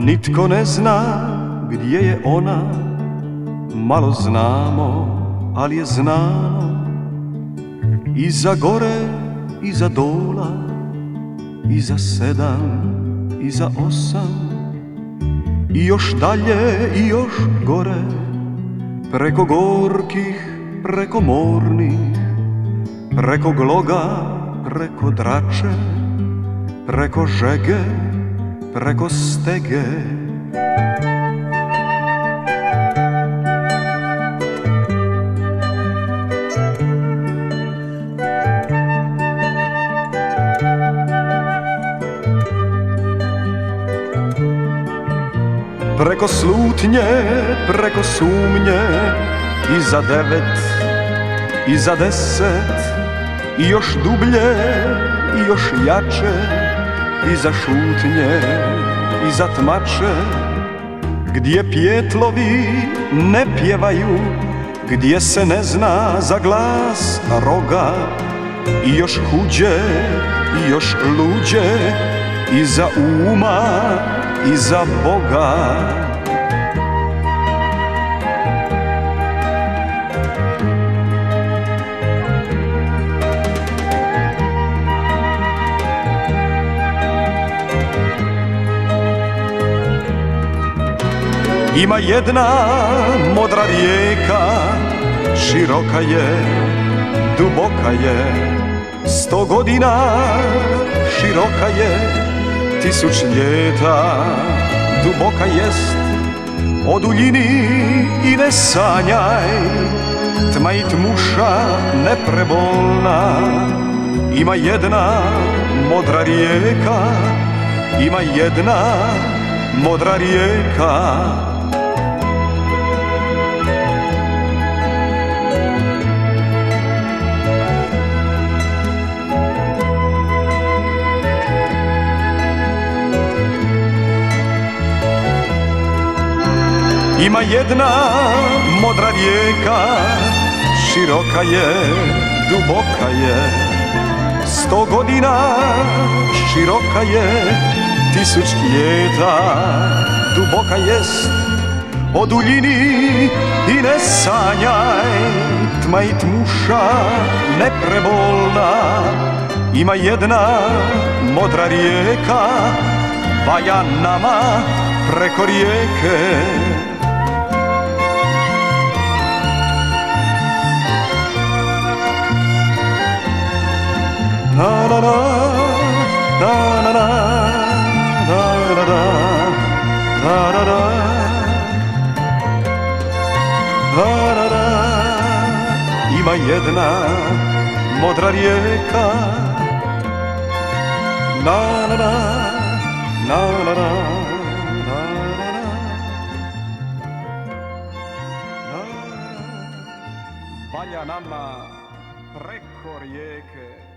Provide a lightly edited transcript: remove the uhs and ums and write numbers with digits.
Nitko ne zna gdje je ona, malo znamo, ali je znano. Iza gore, iza dola, iza 7, iza 8, i još dalje i još gore, preko gorkih, preko mornih, preko gloga, preko drače, preko žege, preko stege. Preko slutnje, preko sumnje, iza 9, iza 10, i još dublje, i još jače, iza šutnje, iza tmače, gdje pjetlovi ne pjevaju, gdje se ne zna za glas roga, i još huđe, i još luđe, iza uma, iza Boga. Ima jedna modra rijeka, široka je, duboka je, 100 godina široka je, 1000 ljeta duboka jest. O duljini i ne sanjaj, tma i tmuša neprebolna. Ima jedna modra rijeka, ima jedna modra rijeka. Ima jedna modra rijeka, široka je, duboka je, 100 godina široka je, 1000 ljeta duboka jest. O duljini i ne sanjaj, tma i tmuša neprebolna. Ima jedna modra rijeka, valja nama preko rijeke. Na na na, na na na, na na na, na na na, na na na. Ima jedna modra rijeka, na na na, na na na, na na na, valja nama preko rijeke.